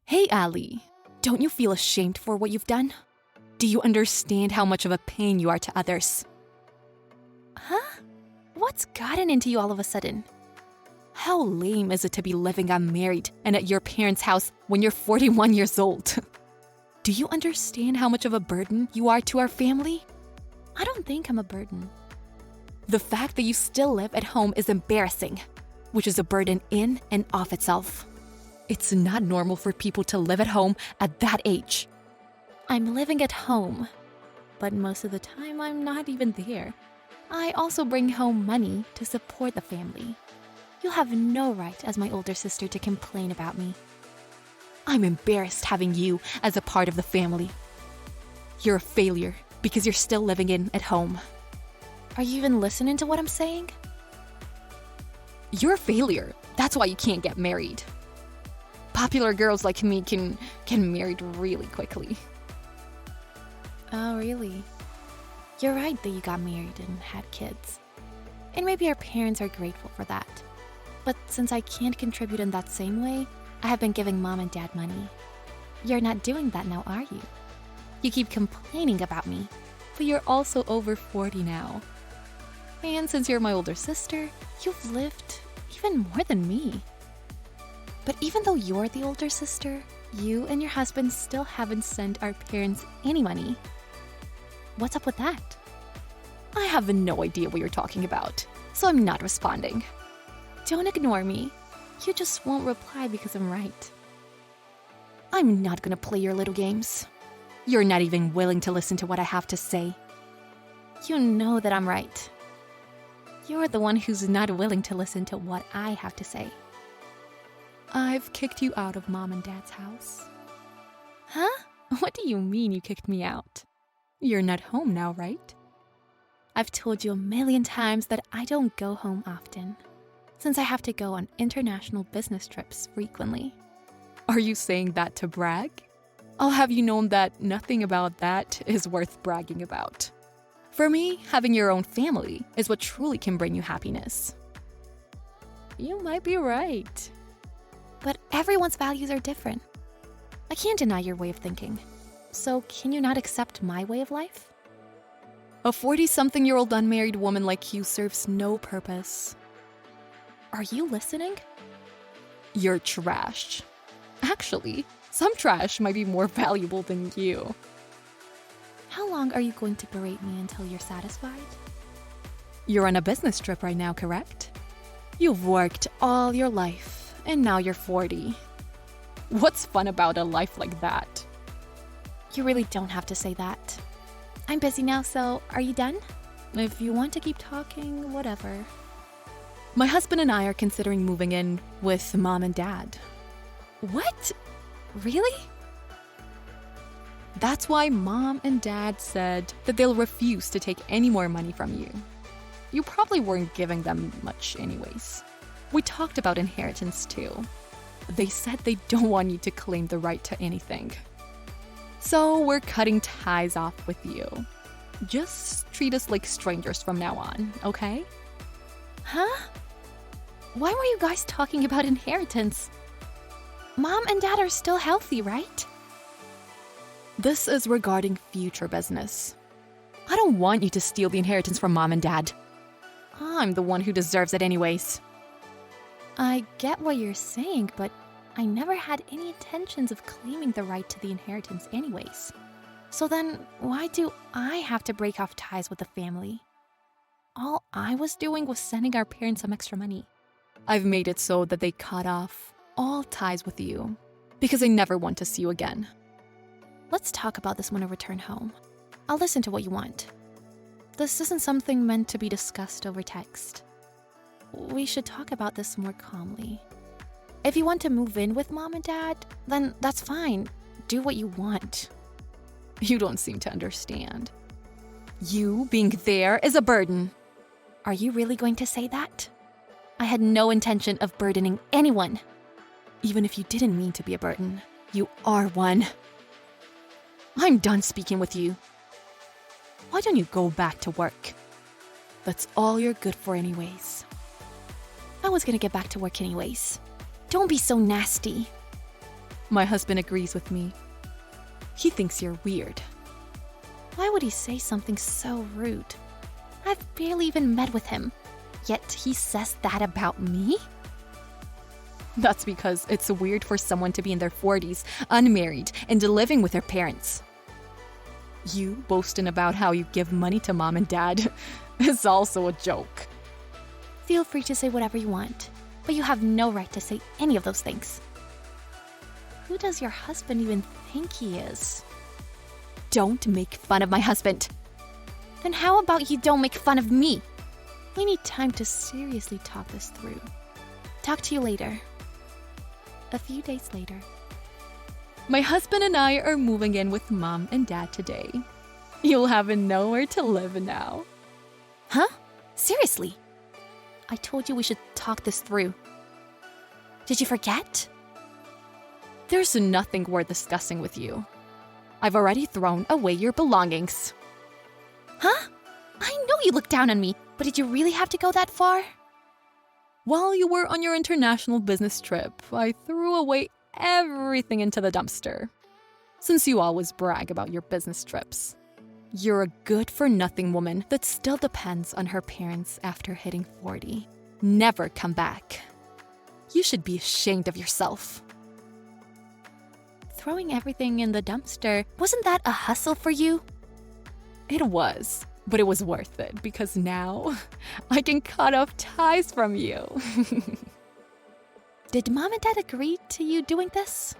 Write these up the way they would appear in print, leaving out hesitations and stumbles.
Hey, Ali, don't you feel ashamed for what you've done? Do you understand how much of a pain you are to others? Huh? What's gotten into you all of a sudden? How lame is it to be living unmarried and at your parents' house when you're 41 years old? Do you understand how much of a burden you are to our family? I don't think I'm a burden. The fact that you still live at home is embarrassing, which is a burden in and of itself. It's not normal for people to live at home at that age. I'm living at home, but most of the time I'm not even there. I also bring home money to support the family. You have no right as my older sister to complain about me. I'm embarrassed having you as a part of the family. You're a failure because you're still living at home. Are you even listening to what I'm saying? You're a failure. That's why you can't get married. Popular girls like me can get married really quickly. Oh, really? You're right that you got married and had kids. And maybe our parents are grateful for that. But since I can't contribute in that same way, I have been giving mom and dad money. You're not doing that now, are you? You keep complaining about me, but you're also over 40 now. And since you're my older sister, you've lived even more than me. But even though you're the older sister, you and your husband still haven't sent our parents any money. What's up with that? I have no idea what you're talking about, so I'm not responding. Don't ignore me. You just won't reply because I'm right. I'm not gonna play your little games. You're not even willing to listen to what I have to say. You know that I'm right. You're the one who's not willing to listen to what I have to say. I've kicked you out of mom and dad's house. Huh? What do you mean you kicked me out? You're not home now, right? I've told you a million times that I don't go home often, since I have to go on international business trips frequently. Are you saying that to brag? I'll have you known that nothing about that is worth bragging about. For me, having your own family is what truly can bring you happiness. You might be right. But everyone's values are different. I can't deny your way of thinking. So can you not accept my way of life? A 40-something-year-old unmarried woman like you serves no purpose. Are you listening? You're trash. Actually, some trash might be more valuable than you. How long are you going to berate me until you're satisfied? You're on a business trip right now, correct? You've worked all your life, and now you're 40. What's fun about a life like that? You really don't have to say that. I'm busy now, so are you done? If you want to keep talking, whatever. My husband and I are considering moving in with mom and dad. What? Really? That's why mom and dad said that they'll refuse to take any more money from you. You probably weren't giving them much anyways. We talked about inheritance too. They said they don't want you to claim the right to anything. So we're cutting ties off with you. Just treat us like strangers from now on, okay? Huh? Why were you guys talking about inheritance? Mom and dad are still healthy, right? This is regarding future business. I don't want you to steal the inheritance from mom and dad. I'm the one who deserves it anyways. I get what you're saying, but I never had any intentions of claiming the right to the inheritance anyways. So then, why do I have to break off ties with the family? All I was doing was sending our parents some extra money. I've made it so that they cut off all ties with you, because I never want to see you again. Let's talk about this when I return home. I'll listen to what you want. This isn't something meant to be discussed over text. We should talk about this more calmly. If you want to move in with mom and dad, then that's fine. Do what you want. You don't seem to understand. You being there is a burden. Are you really going to say that? I had no intention of burdening anyone. Even if you didn't mean to be a burden, you are one. I'm done speaking with you. Why don't you go back to work? That's all you're good for anyways. I was gonna get back to work anyways. Don't be so nasty. My husband agrees with me. He thinks you're weird. Why would he say something so rude? I've barely even met with him, yet he says that about me? That's because it's weird for someone to be in their 40s, unmarried, and living with their parents. You boasting about how you give money to mom and dad is also a joke. Feel free to say whatever you want, but you have no right to say any of those things. Who does your husband even think he is? Don't make fun of my husband. Then how about you don't make fun of me? We need time to seriously talk this through. Talk to you later. A few days later. My husband and I are moving in with mom and dad today. You'll have nowhere to live now. Huh? Seriously? I told you we should talk this through. Did you forget? There's nothing worth discussing with you. I've already thrown away your belongings. Huh? I know you looked down on me, but did you really have to go that far? While you were on your international business trip, I threw away everything into the dumpster. Since you always brag about your business trips. You're a good-for-nothing woman that still depends on her parents after hitting 40. Never come back. You should be ashamed of yourself. Throwing everything in the dumpster, wasn't that a hustle for you? It was, but it was worth it because now I can cut off ties from you. Did mom and dad agree to you doing this?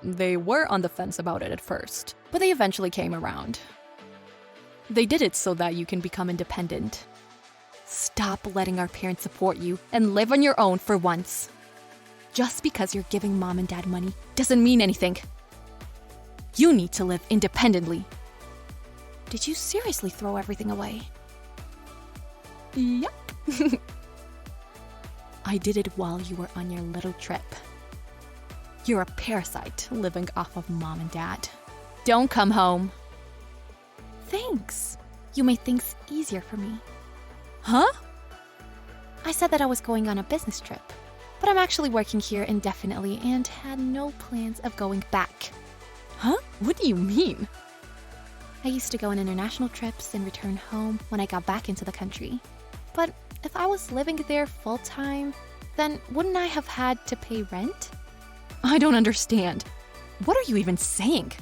They were on the fence about it at first, but they eventually came around. They did it so that you can become independent. Stop letting our parents support you and live on your own for once. Just because you're giving mom and dad money doesn't mean anything. You need to live independently. Did you seriously throw everything away? Yep. I did it while you were on your little trip. You're a parasite living off of mom and dad. Don't come home. Thanks. You made things easier for me. Huh? I said that I was going on a business trip, but I'm actually working here indefinitely and had no plans of going back. Huh? What do you mean? I used to go on international trips and return home when I got back into the country. But if I was living there full-time, then wouldn't I have had to pay rent? I don't understand. What are you even saying?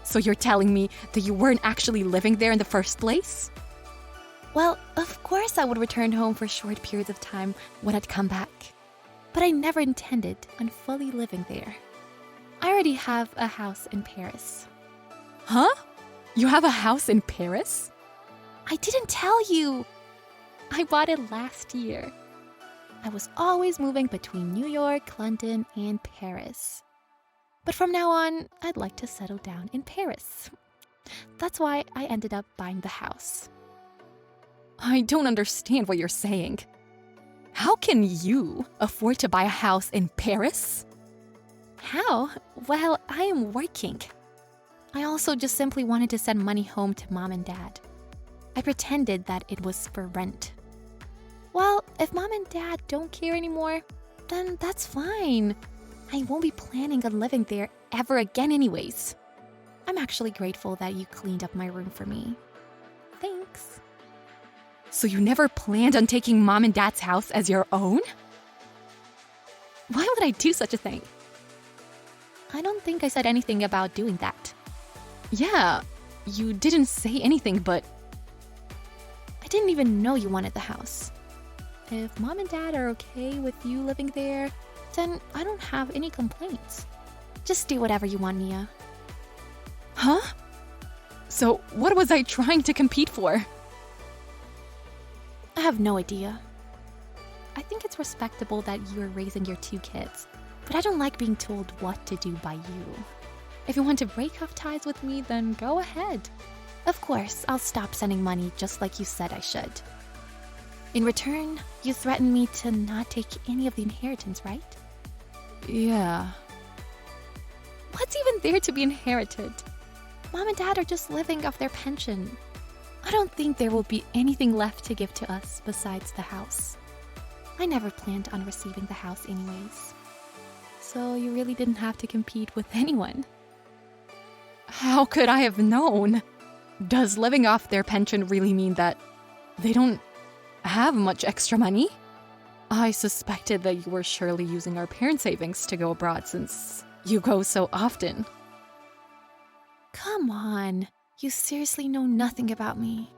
So you're telling me that you weren't actually living there in the first place? Well, of course I would return home for short periods of time when I'd come back. But I never intended on fully living there. I already have a house in Paris. Huh? You have a house in Paris? I didn't tell you. I bought it last year. I was always moving between New York, London, and Paris. But from now on, I'd like to settle down in Paris. That's why I ended up buying the house. I don't understand what you're saying. How can you afford to buy a house in Paris? How? Well, I am working. I also just simply wanted to send money home to mom and dad. I pretended that it was for rent. Well, if mom and dad don't care anymore, then that's fine. I won't be planning on living there ever again anyways. I'm actually grateful that you cleaned up my room for me. Thanks. So you never planned on taking mom and dad's house as your own? Why would I do such a thing? I don't think I said anything about doing that. Yeah, you didn't say anything, but I didn't even know you wanted the house. If mom and dad are okay with you living there, then I don't have any complaints. Just do whatever you want, Mia. Huh? So what was I trying to compete for? I have no idea. I think it's respectable that you're raising your 2 kids, but I don't like being told what to do by you. If you want to break off ties with me, then go ahead. Of course, I'll stop sending money just like you said I should. In return, you threatened me to not take any of the inheritance, right? Yeah. What's even there to be inherited? Mom and dad are just living off their pension. I don't think there will be anything left to give to us besides the house. I never planned on receiving the house anyways. so you really didn't have to compete with anyone. How could I have known? Does living off their pension really mean that they don't have much extra money? I suspected that you were surely using our parent savings to go abroad since you go so often. Come on, you seriously know nothing about me.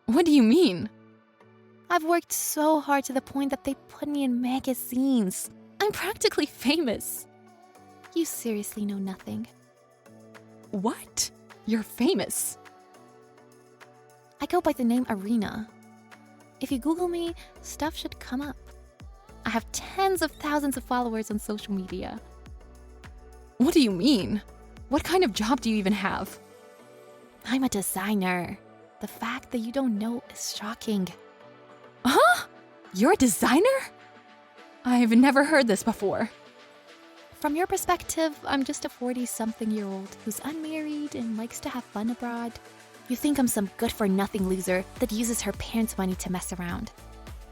What do you mean? I've worked so hard to the point that they put me in magazines. I'm practically famous. You seriously know nothing. What? You're famous? I go by the name Arena. If you Google me, stuff should come up. I have tens of thousands of followers on social media. What do you mean? What kind of job do you even have? I'm a designer. The fact that you don't know is shocking. Huh? You're a designer? I've never heard this before. From your perspective, I'm just a 40-something-year-old who's unmarried and likes to have fun abroad. You think I'm some good-for-nothing loser that uses her parents' money to mess around.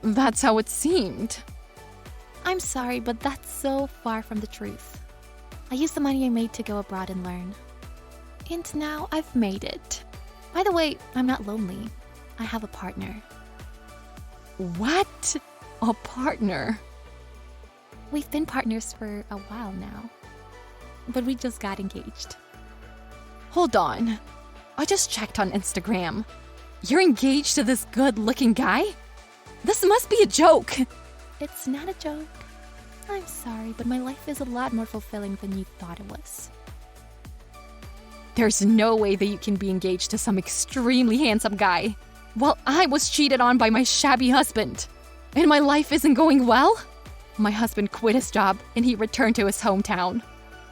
That's how it seemed. I'm sorry, but that's so far from the truth. I used the money I made to go abroad and learn. And now I've made it. By the way, I'm not lonely. I have a partner. What? A partner? We've been partners for a while now. But we just got engaged. Hold on. I just checked on Instagram. You're engaged to this good-looking guy? This must be a joke. It's not a joke. I'm sorry, but my life is a lot more fulfilling than you thought it was. There's no way that you can be engaged to some extremely handsome guy while I was cheated on by my shabby husband. And my life isn't going well? My husband quit his job and he returned to his hometown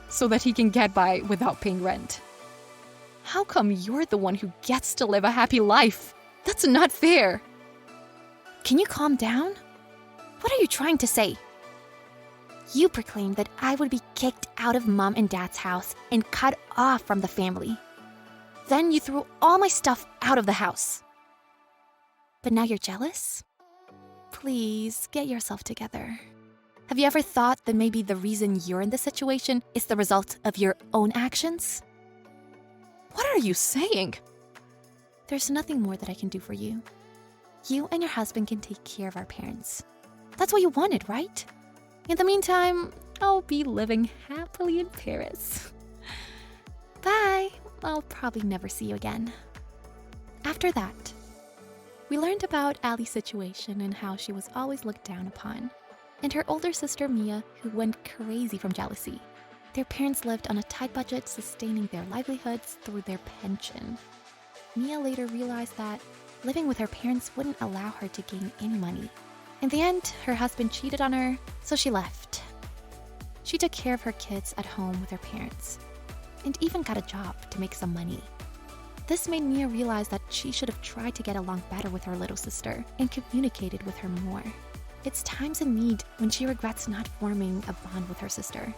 so that he can get by without paying rent. How come you're the one who gets to live a happy life? That's not fair. Can you calm down? What are you trying to say? You proclaimed that I would be kicked out of Mom and Dad's house and cut off from the family. Then you threw all my stuff out of the house. But now you're jealous? Please, get yourself together. Have you ever thought that maybe the reason you're in this situation is the result of your own actions? What are you saying? There's nothing more that I can do for you. You and your husband can take care of our parents. That's what you wanted, right? In the meantime, I'll be living happily in Paris. Bye. I'll probably never see you again. After that, we learned about Ali's situation and how she was always looked down upon, and her older sister Mia, who went crazy from jealousy. Their parents lived on a tight budget, sustaining their livelihoods through their pension. Mia later realized that living with her parents wouldn't allow her to gain any money. In the end, her husband cheated on her, so she left. She took care of her kids at home with her parents, and even got a job to make some money. This made Mia realize that she should have tried to get along better with her little sister and communicated with her more. It's times in need when she regrets not forming a bond with her sister.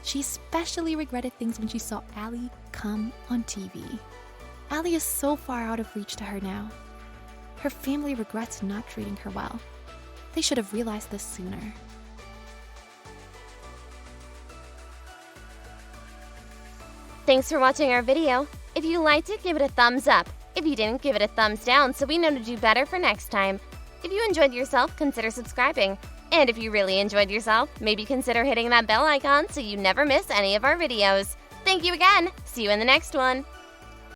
She especially regretted things when she saw Ali come on TV. Ali is so far out of reach to her now. Her family regrets not treating her well. They should have realized this sooner. Thanks for watching our video. If you liked it, give it a thumbs up. If you didn't, give it a thumbs down so we know to do better for next time. If you enjoyed yourself, consider subscribing. And if you really enjoyed yourself, maybe consider hitting that bell icon so you never miss any of our videos. Thank you again. See you in the next one.